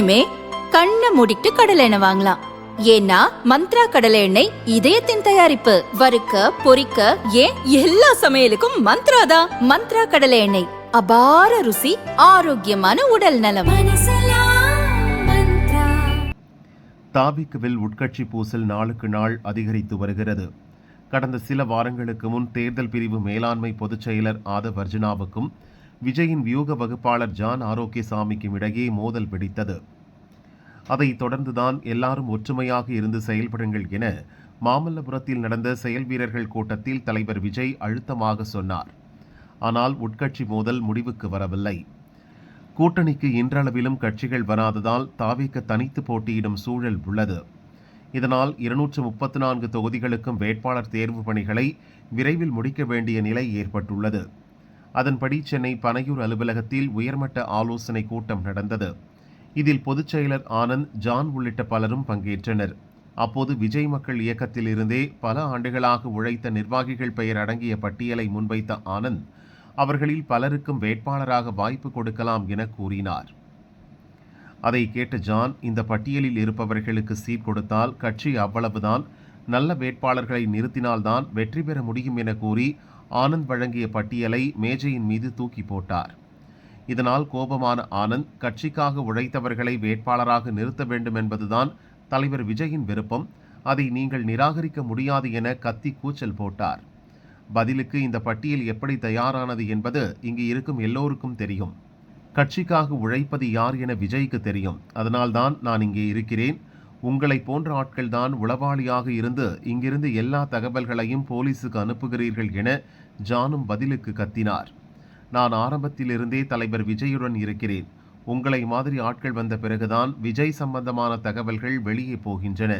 இனிமே கண்ணை மூடிட்டு கடலை எண்ணெய் வாங்கலாம். ஏன்னா மந்த்ரா கடலை எண்ணெய் இதயத்தின் தயாரிப்பு. வறுக்க பொரிக்க ஏன் எல்லா சமையலுக்கும் மந்த்ரா தான். மந்த்ரா கடலை எண்ணெய், அபார ருசி, ஆரோக்கியமான உடல் நலம். தாவிக்குவில் உட்கட்சி பூசல் நாளுக்கு நாள் அதிகரித்து வருகிறது. கடந்த சில வாரங்களுக்கு முன் தேர்தல் பிரிவு மேலாண்மை பொதுச் செயலர் ஆதவ் அர்ஜுனாவுக்கும் விஜயின் வியூக வகுப்பாளர் ஜான் ஆரோக்கியசாமிக்கும் இடையே மோதல் வெடித்தது. அதைத் தொடர்ந்துதான் எல்லாரும் ஒற்றுமையாக இருந்து செயல்படுங்கள் என மாமல்லபுரத்தில் நடந்த செயல் வீரர்கள் கூட்டத்தில் தலைவர் விஜய் அழுத்தமாக சொன்னார். ஆனால் உட்கட்சி மோதல் முடிவுக்கு வரவில்லை. கூட்டணிக்கு இன்றளவிலும் கட்சிகள் வராததால் தாவிக தனித்து போட்டியிடும் சூழல் உள்ளது. இதனால் 234 தொகுதிகளுக்கும் வேட்பாளர் தேர்வு பணிகளை விரைவில் முடிக்க வேண்டிய நிலை ஏற்பட்டுள்ளது. அதன்படி சென்னை பனையூர் அலுவலகத்தில் உயர்மட்ட ஆலோசனை கூட்டம் நடந்தது. இதில் பொதுச் செயலர் ஆனந்த், ஜான் உள்ளிட்ட பலரும் பங்கேற்றனர். அப்போது விஜய் மக்கள் இயக்கத்தில் இருந்தே பல ஆண்டுகளாக உழைத்த நிர்வாகிகள் பெயர் அடங்கிய பட்டியலை முன்வைத்த ஆனந்த், அவர்களில் பலருக்கும் வேட்பாளராக வாய்ப்பு கொடுக்கலாம் என கூறினார். அதை கேட்ட ஜான், இந்த பட்டியலில் இருப்பவர்களுக்கு சீட் கொடுத்தால் கட்சி அவ்வளவுதான், நல்ல வேட்பாளர்களை நிறுத்தினால்தான் வெற்றி பெற முடியும் என கூறி ஆனந்த் வழங்கிய பட்டியலை மேஜையின் மீது தூக்கி போட்டார். இதனால் கோபமான ஆனந்த், கட்சிக்காக உழைத்தவர்களை வேட்பாளராக நிறுத்த வேண்டும் என்பதுதான் தலைவர் விஜயின் விருப்பம், அதை நீங்கள் நிராகரிக்க முடியாது என கத்தி கூச்சல் போட்டார். பதிலுக்கு, இந்த பட்டியல் எப்படி தயாரானது என்பது இங்கு இருக்கும் எல்லோருக்கும் தெரியும். கட்சிக்காக உழைப்பது யார் என விஜய்க்கு தெரியும். அதனால்தான் நான் இங்கே இருக்கிறேன். உங்களை போன்ற ஆட்கள் தான் உளவாளியாக இருந்து இங்கிருந்து எல்லா தகவல்களையும் போலீஸுக்கு அனுப்புகிறீர்கள் என ஜானும் பதிலுக்கு கத்தினார். நான் ஆரம்பத்திலிருந்தே தலைவர் விஜயுடன் இருக்கிறேன். உங்களை மாதிரி ஆட்கள் வந்த பிறகுதான் விஜய் சம்பந்தமான தகவல்கள் வெளியே போகின்றன.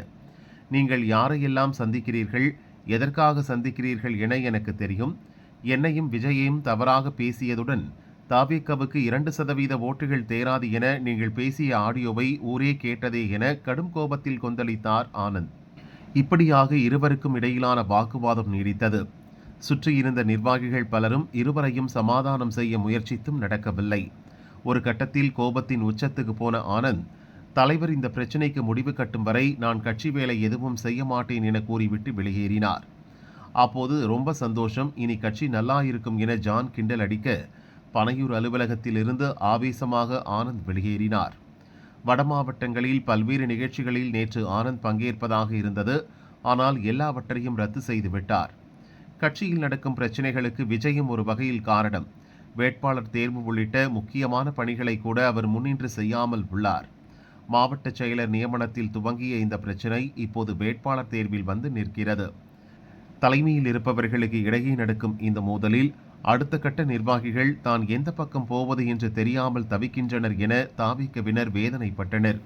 நீங்கள் யாரையெல்லாம் சந்திக்கிறீர்கள், எதற்காக சந்திக்கிறீர்கள் என எனக்கு தெரியும். என்னையும் விஜயையும் தவறாக பேசியதுடன் தாவேக்காவுக்கு 2% ஓட்டுகள் தேராது என நீங்கள் பேசிய ஆடியோவை ஊரே கேட்டதே என கடும் கோபத்தில் கொந்தளித்தார் ஆனந்த். இப்படியாக இருவருக்கும் இடையிலான வாக்குவாதம் நீடித்தது. சுற்றியிருந்த நிர்வாகிகள் பலரும் இருவரையும் சமாதானம் செய்ய முயற்சித்தும் நடக்கவில்லை. ஒரு கட்டத்தில் கோபத்தின் உச்சத்துக்கு போன ஆனந்த், தலைவர் இந்த பிரச்சினைக்கு முடிவு கட்டும் வரை நான் கட்சி வேலை எதுவும் செய்ய மாட்டேன் என கூறிவிட்டு வெளியேறினார். அப்போது ரொம்ப சந்தோஷம், இனி கட்சி நல்லா இருக்கும் என ஜான் கிண்டல் அடிக்க பனையூர் அலுவலகத்தில் இருந்து ஆவேசமாக ஆனந்த் வெளியேறினார். வட மாவட்டங்களில் பல்வேறு நிகழ்ச்சிகளில் நேற்று ஆனந்த் பங்கேற்பதாக இருந்தது. ஆனால் எல்லாவற்றையும் ரத்து செய்துவிட்டார். கட்சியில் நடக்கும் பிரச்சினைகளுக்கு விஜயும் ஒரு வகையில் காரணம். வேட்பாளர் தேர்வு உள்ளிட்ட முக்கியமான பணிகளை கூட அவர் முன்னின்று செய்யாமல் உள்ளார். மாவட்ட செயலர் நியமனத்தில் துவங்கிய இந்த பிரச்சினை இப்போது வேட்பாளர் தேர்வில் வந்து நிற்கிறது. தலைமையில் இருப்பவர்களுக்கு இடையே நடக்கும் இந்த மோதலில் அடுத்த கட்ட நிர்வாகிகள் தான் எந்த பக்கம் போவது என்று தெரியாமல் தவிக்கின்றனர் என தாவிகவினர் வேதனைப்பட்டனர்.